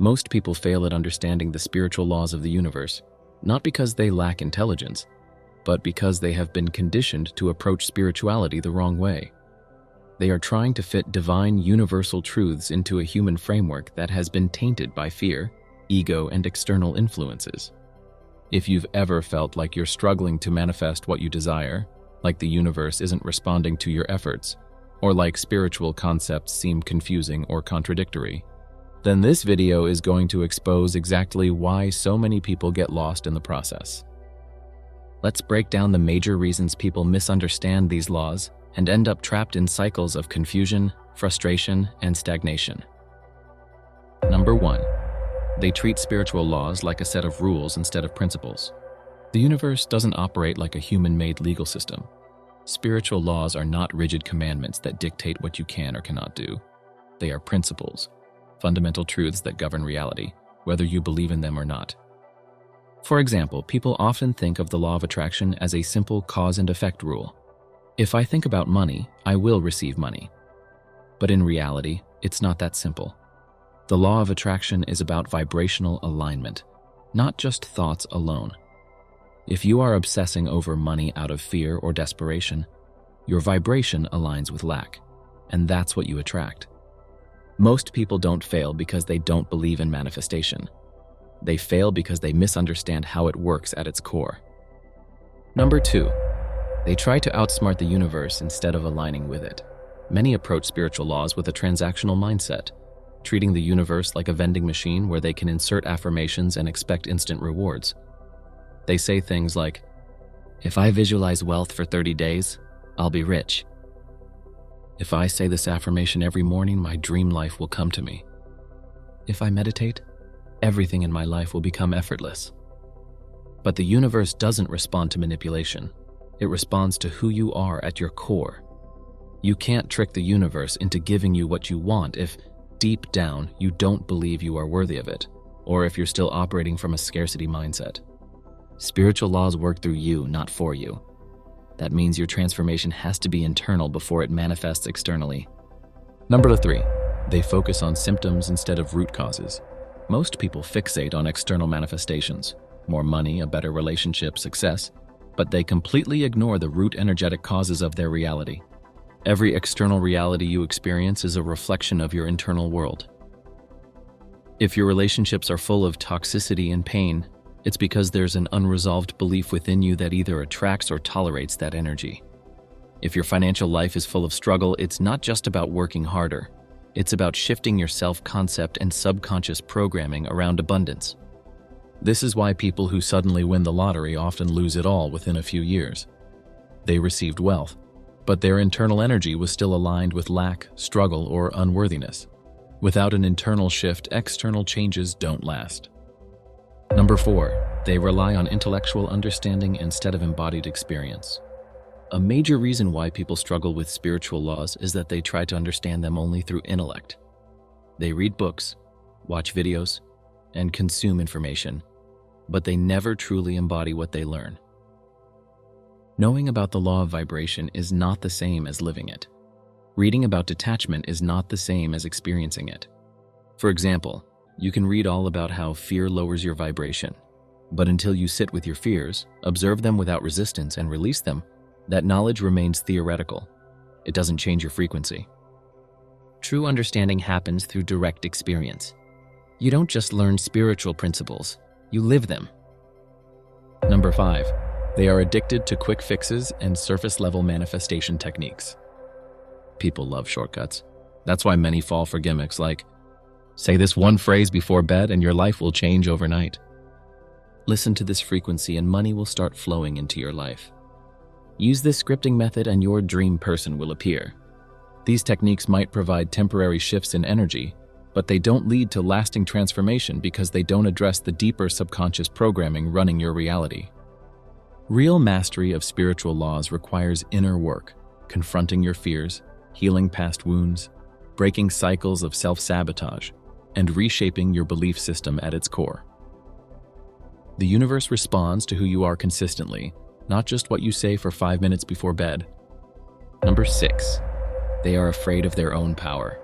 Most people fail at understanding the spiritual laws of the universe, not because they lack intelligence, but because they have been conditioned to approach spirituality the wrong way. They are trying to fit divine universal truths into a human framework that has been tainted by fear, ego, and external influences. If you've ever felt like you're struggling to manifest what you desire, like the universe isn't responding to your efforts, or like spiritual concepts seem confusing or contradictory, then this video is going to expose exactly why so many people get lost in the process. Let's break down the major reasons people misunderstand these laws and end up trapped in cycles of confusion, frustration, and stagnation. Number 1. They treat spiritual laws like a set of rules instead of principles. The universe doesn't operate like a human-made legal system. Spiritual laws are not rigid commandments that dictate what you can or cannot do. They are principles, fundamental truths that govern reality, whether you believe in them or not. For example, people often think of the law of attraction as a simple cause and effect rule. If I think about money, I will receive money. But in reality, it's not that simple. The law of attraction is about vibrational alignment, not just thoughts alone. If you are obsessing over money out of fear or desperation, your vibration aligns with lack, and that's what you attract. Most people don't fail because they don't believe in manifestation. They fail because they misunderstand how it works at its core. Number 2, they try to outsmart the universe instead of aligning with it. Many approach spiritual laws with a transactional mindset, treating the universe like a vending machine where they can insert affirmations and expect instant rewards. They say things like, "If I visualize wealth for 30 days, I'll be rich. If I say this affirmation every morning, my dream life will come to me. If I meditate, everything in my life will become effortless." But the universe doesn't respond to manipulation. It responds to who you are at your core. You can't trick the universe into giving you what you want if, deep down, you don't believe you are worthy of it, or if you're still operating from a scarcity mindset. Spiritual laws work through you, not for you. That means your transformation has to be internal before it manifests externally. Number 3, they focus on symptoms instead of root causes. Most people fixate on external manifestations, more money, a better relationship, success, but they completely ignore the root energetic causes of their reality. Every external reality you experience is a reflection of your internal world. If your relationships are full of toxicity and pain, it's because there's an unresolved belief within you that either attracts or tolerates that energy. If your financial life is full of struggle, it's not just about working harder. It's about shifting your self-concept and subconscious programming around abundance. This is why people who suddenly win the lottery often lose it all within a few years. They received wealth, but their internal energy was still aligned with lack, struggle, or unworthiness. Without an internal shift, external changes don't last. Number 4, they rely on intellectual understanding instead of embodied experience. A major reason why people struggle with spiritual laws is that they try to understand them only through intellect. They read books, watch videos, and consume information, but they never truly embody what they learn. Knowing about the law of vibration is not the same as living it. Reading about detachment is not the same as experiencing it. For example, you can read all about how fear lowers your vibration, but until you sit with your fears, observe them without resistance, and release them, that knowledge remains theoretical. It doesn't change your frequency. True understanding happens through direct experience. You don't just learn spiritual principles, you live them. Number 5, they are addicted to quick fixes and surface-level manifestation techniques. People love shortcuts. That's why many fall for gimmicks like, say this one phrase before bed and your life will change overnight. Listen to this frequency and money will start flowing into your life. Use this scripting method and your dream person will appear. These techniques might provide temporary shifts in energy, but they don't lead to lasting transformation because they don't address the deeper subconscious programming running your reality. Real mastery of spiritual laws requires inner work, confronting your fears, healing past wounds, breaking cycles of self-sabotage, and reshaping your belief system at its core. The universe responds to who you are consistently, not just what you say for 5 minutes before bed. Number 6, they are afraid of their own power.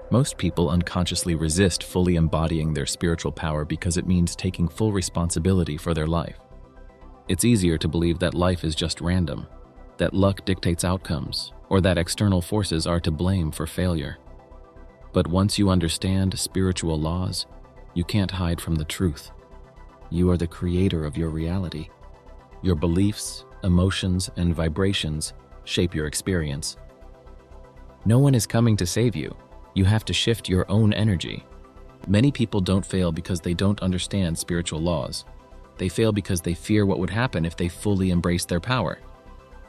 Most people unconsciously resist fully embodying their spiritual power because it means taking full responsibility for their life. It's easier to believe that life is just random, that luck dictates outcomes, or that external forces are to blame for failure. But once you understand spiritual laws, you can't hide from the truth. You are the creator of your reality. Your beliefs, emotions, and vibrations shape your experience. No one is coming to save you. You have to shift your own energy. Many people don't fail because they don't understand spiritual laws. They fail because they fear what would happen if they fully embrace their power.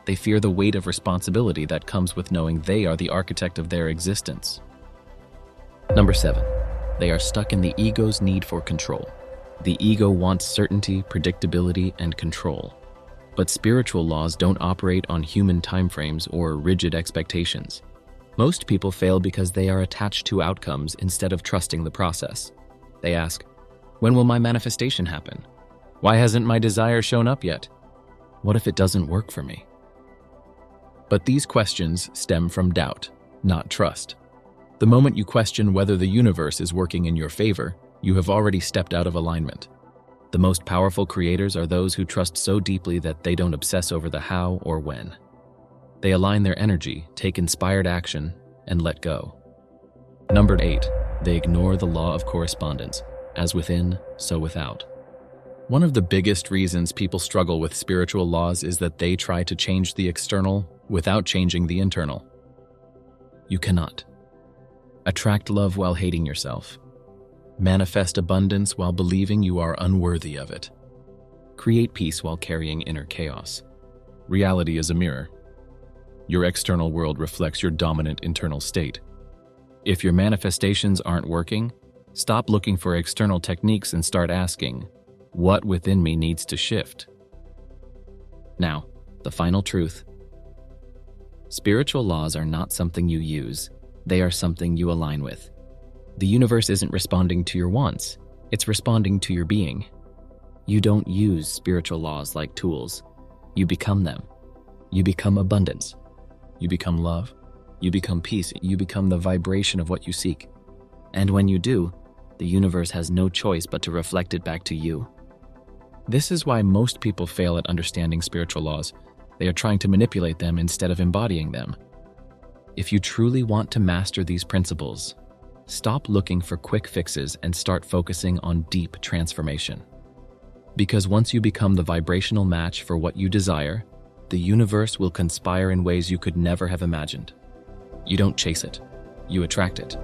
They fear the weight of responsibility that comes with knowing they are the architect of their existence. Number 7. They are stuck in the ego's need for control. The ego wants certainty, predictability, and control. But spiritual laws don't operate on human timeframes or rigid expectations. Most people fail because they are attached to outcomes instead of trusting the process. They ask, when will my manifestation happen? Why hasn't my desire shown up yet? What if it doesn't work for me? But these questions stem from doubt, not trust. The moment you question whether the universe is working in your favor, you have already stepped out of alignment. The most powerful creators are those who trust so deeply that they don't obsess over the how or when. They align their energy, take inspired action, and let go. Number 8. They ignore the law of correspondence. As within, so without. One of the biggest reasons people struggle with spiritual laws is that they try to change the external without changing the internal. You cannot. Attract love while hating yourself. Manifest abundance while believing you are unworthy of it. Create peace while carrying inner chaos. Reality is a mirror. Your external world reflects your dominant internal state. If your manifestations aren't working, stop looking for external techniques and start asking, what within me needs to shift? Now, the final truth. Spiritual laws are not something you use, they are something you align with. The universe isn't responding to your wants, it's responding to your being. You don't use spiritual laws like tools. You become them. You become abundance. You become love. You become peace. You become the vibration of what you seek. And when you do, the universe has no choice but to reflect it back to you. This is why most people fail at understanding spiritual laws. They are trying to manipulate them instead of embodying them. If you truly want to master these principles, stop looking for quick fixes and start focusing on deep transformation. Because once you become the vibrational match for what you desire, the universe will conspire in ways you could never have imagined. You don't chase it, you attract it.